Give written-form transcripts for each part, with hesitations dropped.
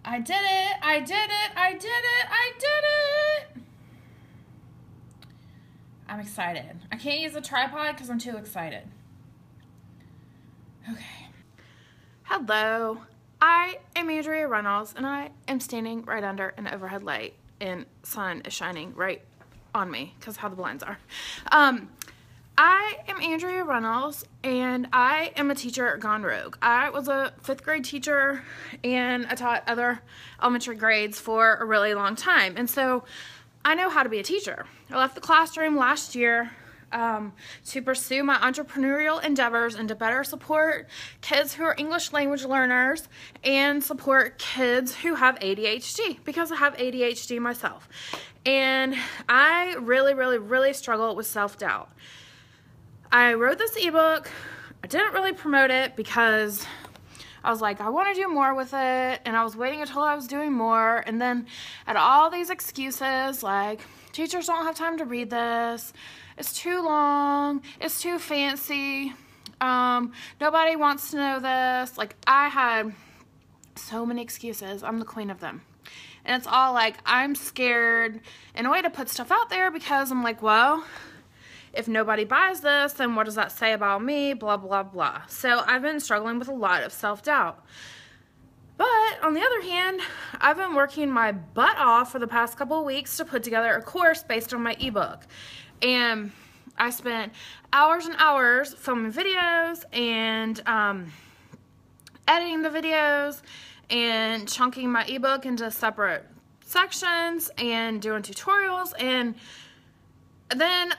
I did it. I did it. I did it. I did it. I'm excited. I can't use a tripod because I'm too excited. Okay. Hello. I am Andrea Reynolds, and I am standing right under an overhead light, and sun is shining right on me because how the blinds are. I am Andrea Reynolds, and I am a teacher gone rogue. I was a 5th grade teacher, and I taught other elementary grades for a really long time, and so I know how to be a teacher. I left the classroom last year to pursue my entrepreneurial endeavors and to better support kids who are English language learners and support kids who have ADHD, because I have ADHD myself. And I really struggle with self-doubt. I wrote this ebook. I didn't really promote it because I was like, I want to do more with it, and I was waiting until I was doing more, and then I had all these excuses like, teachers don't have time to read this, it's too long, it's too fancy, nobody wants to know this. Like, I had so many excuses. I'm the queen of them. And it's all like, I'm scared in a way to put stuff out there because I'm like, well, if nobody buys this, then what does that say about me? Blah, blah, blah. So I've been struggling with a lot of self-doubt. But on the other hand, I've been working my butt off for the past couple of weeks to put together a course based on my ebook. And I spent hours and hours filming videos and editing the videos and chunking my ebook into separate sections and doing tutorials. And then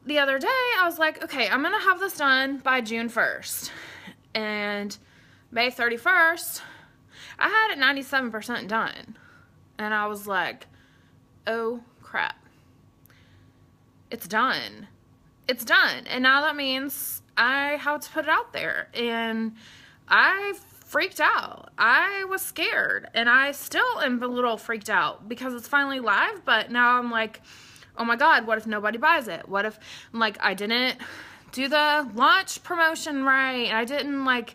the other day, I was like, okay, I'm going to have this done by June 1st. And May 31st, I had it 97% done. And I was like, oh, crap. It's done. It's done. And now that means I have to put it out there. And I freaked out. I was scared. And I still am a little freaked out because it's finally live. But now I'm like, oh my God, what if nobody buys it? What if, like, I didn't do the launch promotion right? I didn't, like,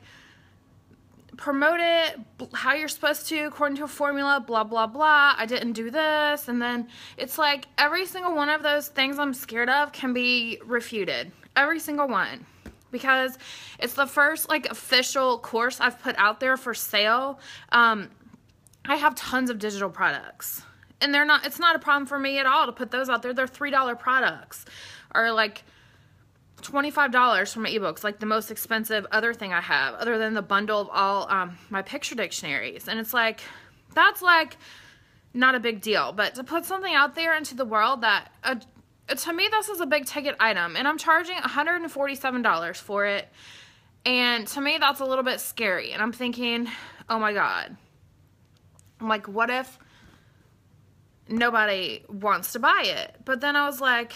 promote it how you're supposed to according to a formula, blah, blah, blah. I didn't do this. And then it's like every single one of those things I'm scared of can be refuted. Every single one. Because it's the first, like, official course I've put out there for sale. I have tons of digital products. And they're not, it's not a problem for me at all to put those out there. They're $3 products, or like $25 for my ebooks, like the most expensive other thing I have, other than the bundle of all my picture dictionaries. And it's like, that's like not a big deal. But to put something out there into the world that, to me, this is a big ticket item. And I'm charging $147 for it. And to me, that's a little bit scary. And I'm thinking, oh my God. I'm like, what if nobody wants to buy it? But then I was like,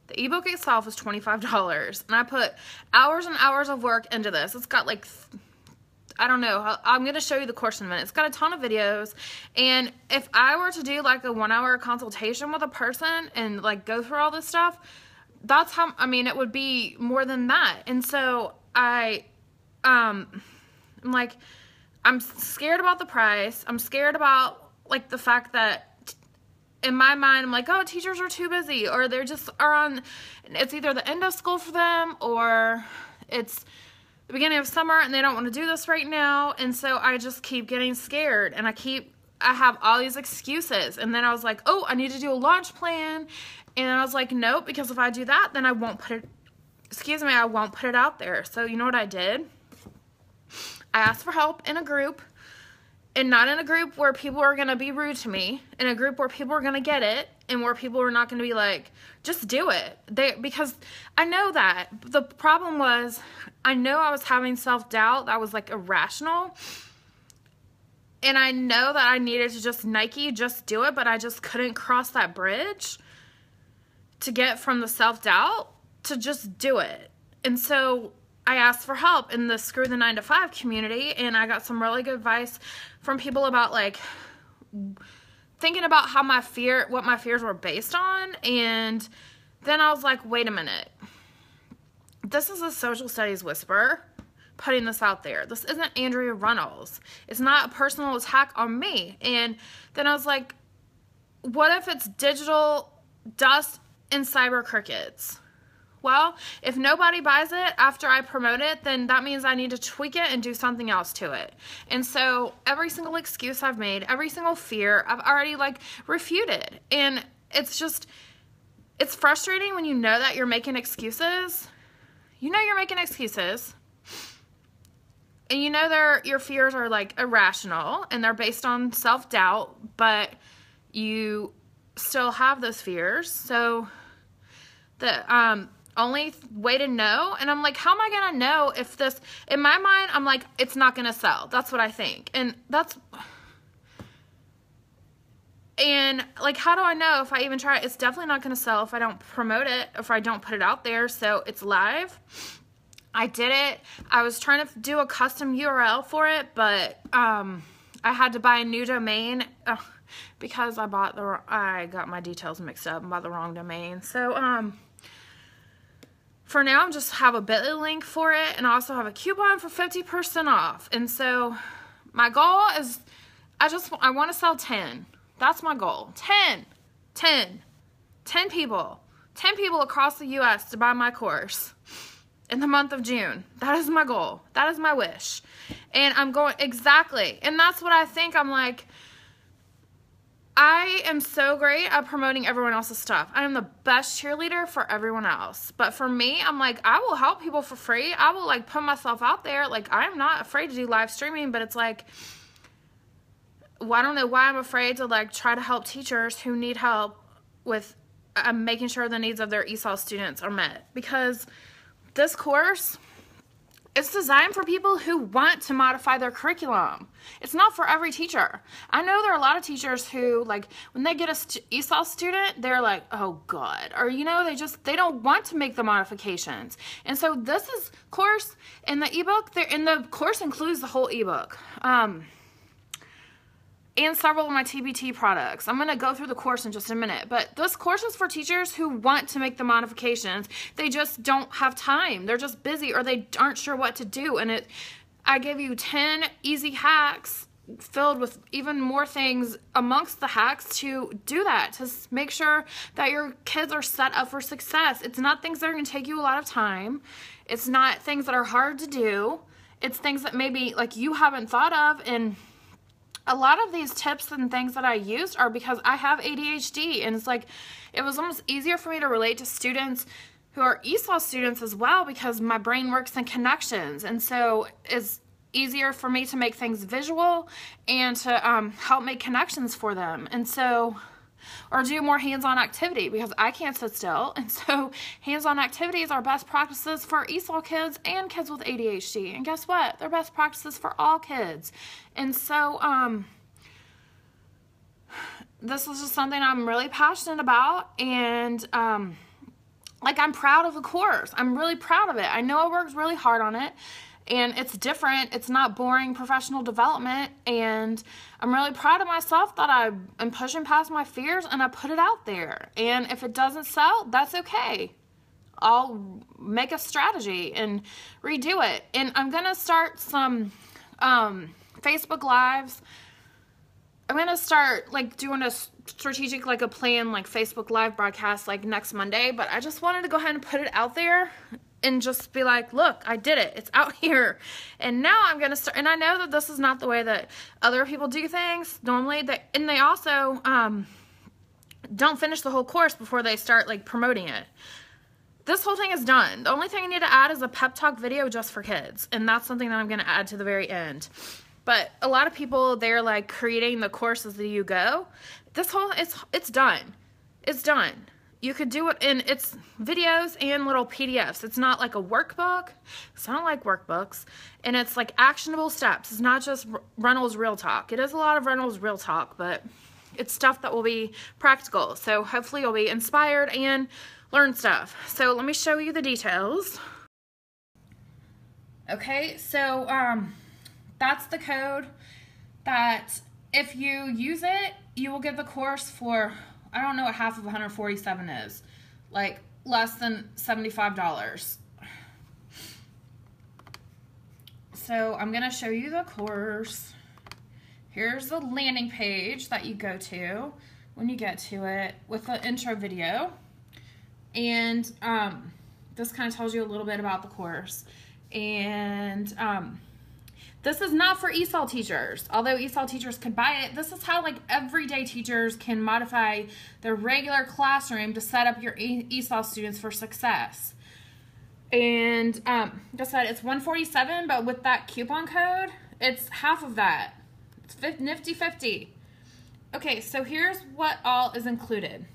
the ebook itself is $25, and I put hours and hours of work into this. It's got like, I don't know, I'm going to show you the course in a minute. It's got a ton of videos, and if I were to do like a 1-hour consultation with a person and like go through all this stuff, that's how, I mean, it would be more than that. And so I'm like, I'm scared about the price. I'm scared about like the fact that in my mind, I'm like, oh, teachers are too busy, or they're just are on, it's either the end of school for them, or it's the beginning of summer and they don't want to do this right now. And so I just keep getting scared, and I have all these excuses. And then I was like, oh, I need to do a launch plan. And I was like, nope, because if I do that, then I won't put it, I won't put it out there. So you know what I did? I asked for help in a group. And not in a group where people are going to be rude to me. In a group where people are going to get it. And where people are not going to be like, just do it. Because I know that. The problem was, I know I was having self-doubt that was like irrational. And I know that I needed to just do it. But I just couldn't cross that bridge to get from the self-doubt to just do it. And so I asked for help in the Screw the 9-to-5 community, and I got some really good advice from people about like thinking about how what my fears were based on. And then I was like, wait a minute, this is a social studies whisper putting this out there. This isn't Andrea Reynolds. It's not a personal attack on me. And then I was like, what if it's digital dust and cyber crickets? Well, if nobody buys it after I promote it, then that means I need to tweak it and do something else to it. And so every single excuse I've made, every single fear, I've already like refuted. And it's just, it's frustrating when you know that you're making excuses. You know you're making excuses. And you know your fears are like irrational and they're based on self-doubt, but you still have those fears. So the only way to know, and I'm like, how am I gonna know if this, in my mind, I'm like, it's not gonna sell. That's what I think. And like, how do I know if I even try it? It's definitely not gonna sell if I don't promote it, if I don't put it out there. So it's live. I did it. I was trying to do a custom URL for it, but I had to buy a new domain because I got my details mixed up and bought the wrong domain. So for now, I just have a bit.ly link for it, and I also have a coupon for 50% off. And so my goal is, I want to sell 10. That's my goal. 10 people across the U.S. to buy my course in the month of June. That is my goal. That is my wish. And I'm going, exactly. And that's what I think. I'm like, I am so great at promoting everyone else's stuff. I am the best cheerleader for everyone else. But for me, I'm like, I will help people for free. I will like put myself out there. Like, I'm not afraid to do live streaming, but it's like, well, I don't know why I'm afraid to like try to help teachers who need help with making sure the needs of their ESOL students are met. Because this course, it's designed for people who want to modify their curriculum. It's not for every teacher. I know there are a lot of teachers who, like, when they get a ESOL student, they're like, oh God. Or, you know, they don't want to make the modifications. And so this is course in the ebook, and the course includes the whole ebook. And several of my TBT products. I'm going to go through the course in just a minute. But this course is for teachers who want to make the modifications. They just don't have time. They're just busy, or they aren't sure what to do. And I give you 10 easy hacks filled with even more things amongst the hacks to do that. To make sure that your kids are set up for success. It's not things that are going to take you a lot of time. It's not things that are hard to do. It's things that maybe like you haven't thought of. And a lot of these tips and things that I used are because I have ADHD, and it's like, it was almost easier for me to relate to students who are ESOL students as well, because my brain works in connections, and so it's easier for me to make things visual and to help make connections for them. And so, or do more hands-on activity, because I can't sit still. And so hands-on activities are best practices for ESOL kids and kids with ADHD. And guess what? They're best practices for all kids. And so this is just something I'm really passionate about. And like, I'm proud of the course. I'm really proud of it. I know I worked really hard on it. And it's different. It's not boring professional development. And I'm really proud of myself that I am pushing past my fears and I put it out there. And if it doesn't sell, that's okay. I'll make a strategy and redo it. And I'm going to start some Facebook Lives. I'm going to start like doing a strategic, like a plan, like Facebook Live broadcast like next Monday. But I just wanted to go ahead and put it out there and just be like, look, I did it. It's out here. And now I'm going to start. And I know that this is not the way that other people do things normally. And they also don't finish the whole course before they start like promoting it. This whole thing is done. The only thing I need to add is a pep talk video just for kids. And that's something that I'm going to add to the very end. But a lot of people, they're like creating the course as you go. This whole, it's done. It's done. You could do it in its videos and little PDFs. It's not like a workbook. It's not like workbooks. And it's like actionable steps. It's not just Reynolds Real Talk. It is a lot of Reynolds Real Talk, but it's stuff that will be practical. So hopefully you'll be inspired and learn stuff. So let me show you the details. Okay, so that's the code that if you use it, you will get the course for, I don't know what half of 147 is, like less than $75. so I'm going to show you the course. Here's the landing page that you go to when you get to it with the intro video. And this kind of tells you a little bit about the course. And this is not for ESOL teachers. Although ESOL teachers could buy it, this is how like everyday teachers can modify their regular classroom to set up your ESOL students for success. And like I said, it's $147, but with that coupon code, it's half of that. It's nifty 50. Okay, so here's what all is included.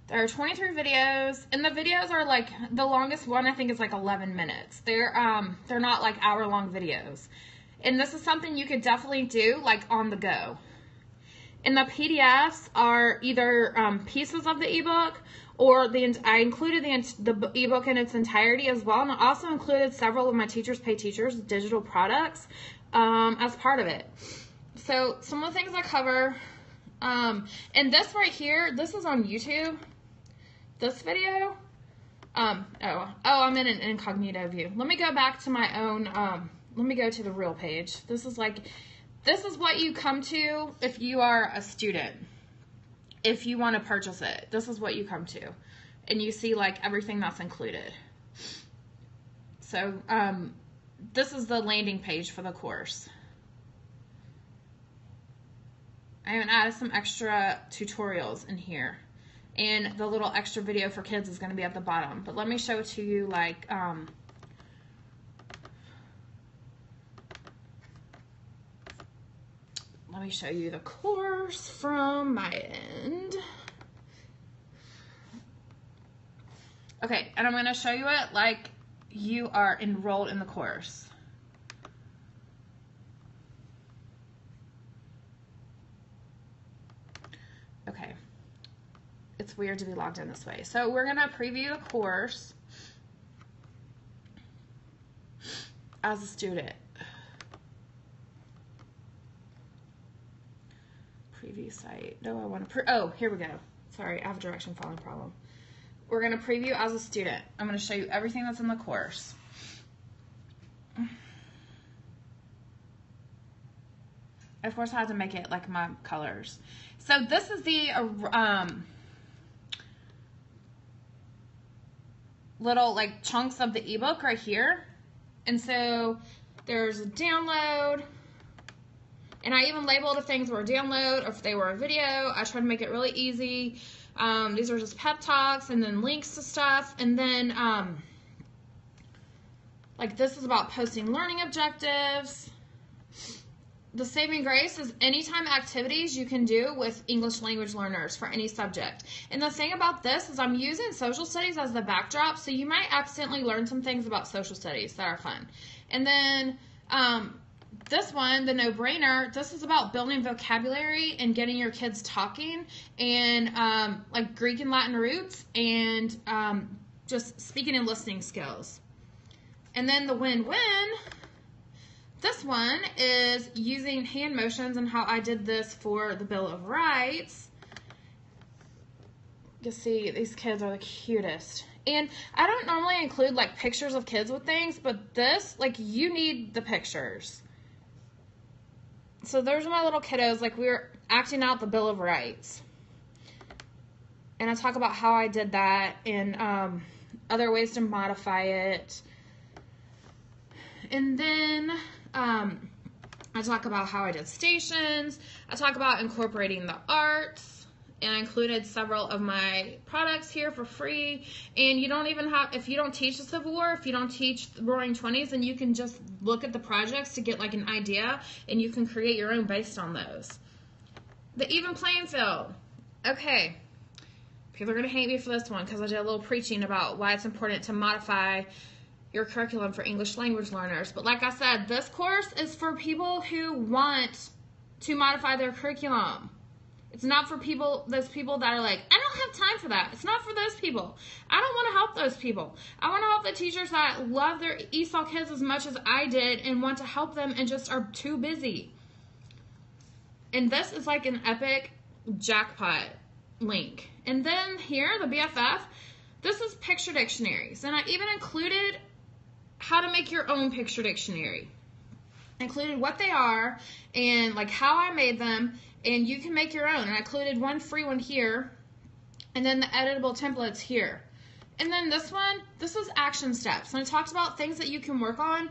There are 23 videos, and the videos are like, the longest one I think is like 11 minutes. They're not like hour-long videos. And this is something you could definitely do like on the go. And the PDFs are either pieces of the ebook, or I included the ebook in its entirety as well, and I also included several of my Teachers Pay Teachers digital products as part of it. So some of the things I cover, and this right here, this is on YouTube. This video, I'm in an incognito view. Let me go back to my own, let me go to the real page. This is what you come to if you are a student. If you want to purchase it, this is what you come to. And you see like everything that's included. So, this is the landing page for the course. I even added some extra tutorials in here. And the little extra video for kids is going to be at the bottom. But let me show it to you like, let me show you the course from my end. Okay, and I'm going to show you it like you are enrolled in the course. Okay. It's weird to be logged in this way. So we're going to preview the course as a student. Preview site. No, I want to, oh, here we go. Sorry, I have a direction following problem. We're going to preview as a student. I'm going to show you everything that's in the course. Of course, I had to make it like my colors. So this is the little like chunks of the ebook right here. And so there's a download. And I even labeled if things were a download or if they were a video. I tried to make it really easy. These are just pep talks and then links to stuff. And then like this is about posting learning objectives. The saving grace is anytime activities you can do with English language learners for any subject. And the thing about this is I'm using social studies as the backdrop, so you might accidentally learn some things about social studies that are fun. And then this one, the no-brainer, this is about building vocabulary and getting your kids talking and like Greek and Latin roots and just speaking and listening skills. And then the win-win, this one is using hand motions and how I did this for the Bill of Rights. You see, these kids are the cutest. And I don't normally include like pictures of kids with things, but this, like, you need the pictures. So there's my little kiddos, like we were acting out the Bill of Rights. And I talk about how I did that and other ways to modify it. And then I talk about how I did stations. I talk about incorporating the arts. And I included several of my products here for free. And you don't even have, if you don't teach the Civil War, if you don't teach the Roaring Twenties, then you can just look at the projects to get like an idea and you can create your own based on those. The even playing field. Okay. People are going to hate me for this one because I did a little preaching about why it's important to modify your curriculum for English language learners. But like I said, this course is for people who want to modify their curriculum. It's not for people, those people that are like, I don't have time for that. It's not for those people. I don't want to help those people. I want to help the teachers that love their ESOL kids as much as I did and want to help them and just are too busy. And this is like an epic jackpot link. And then here, the BFF, this is picture dictionaries, and I even included how to make your own picture dictionary. Included what they are and like how I made them, and you can make your own. And I included one free one here, and then the editable templates here. And then this one, this was action steps. And I talked about things that you can work on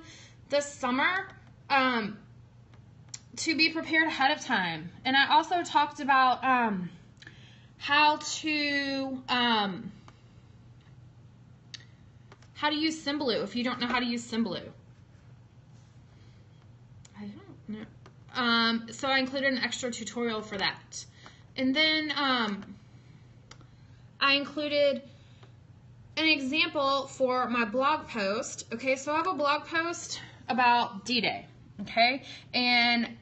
this summer to be prepared ahead of time. And I also talked about how to use Symbaloo if you don't know how to use Symbaloo. I don't know. So I included an extra tutorial for that. And then I included an example for my blog post. Okay, so I have a blog post about D-Day, okay? And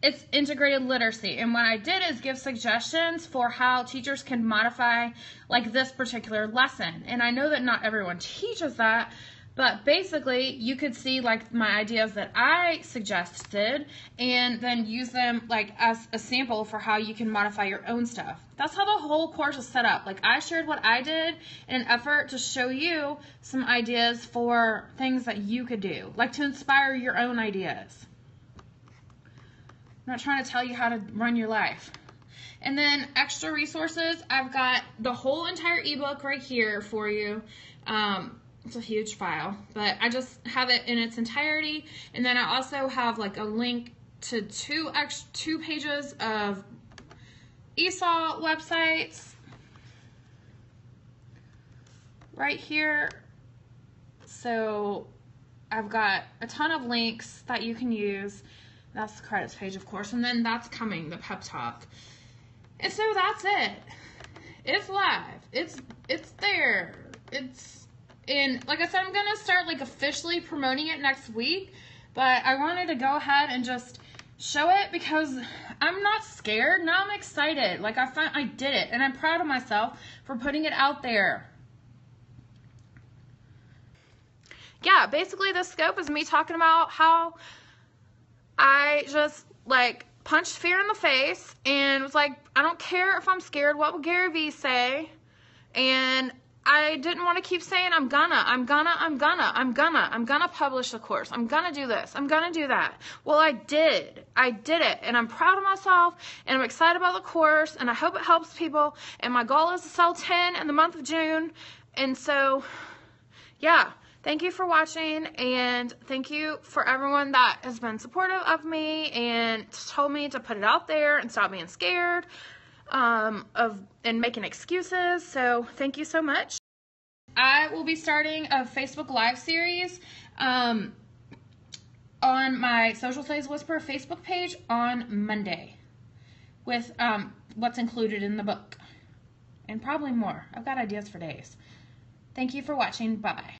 it's integrated literacy. And what I did is give suggestions for how teachers can modify like this particular lesson. And I know that not everyone teaches that, but basically you could see like my ideas that I suggested and then use them like as a sample for how you can modify your own stuff. That's how the whole course is set up. Like I shared what I did in an effort to show you some ideas for things that you could do, like to inspire your own ideas. I'm not trying to tell you how to run your life. And then extra resources, I've got the whole entire ebook right here for you. It's a huge file, but I just have it in its entirety. And then I also have like a link to two pages of ESOL websites right here. So I've got a ton of links that you can use. That's the credits page, of course, and then that's coming, the pep talk. And so that's it. It's live. It's there. And like I said, I'm gonna start like officially promoting it next week, but I wanted to go ahead and just show it because I'm not scared. Now I'm excited. Like I did it, and I'm proud of myself for putting it out there. Yeah, basically the scope is me talking about how I just like punched fear in the face and was like, I don't care if I'm scared. What will Gary Vee say? And I didn't want to keep saying I'm gonna publish the course. I'm gonna do this. I'm gonna do that. Well, I did. I did it. And I'm proud of myself. And I'm excited about the course. And I hope it helps people. And my goal is to sell 10 in the month of June. And so, yeah. Thank you for watching. And thank you for everyone that has been supportive of me and told me to put it out there and stop being scared. And making excuses. So thank you so much. I will be starting a Facebook Live series on my Social Studies Whisperer Facebook page on Monday with what's included in the book and probably more. I've got ideas for days. Thank you for watching. Bye-bye.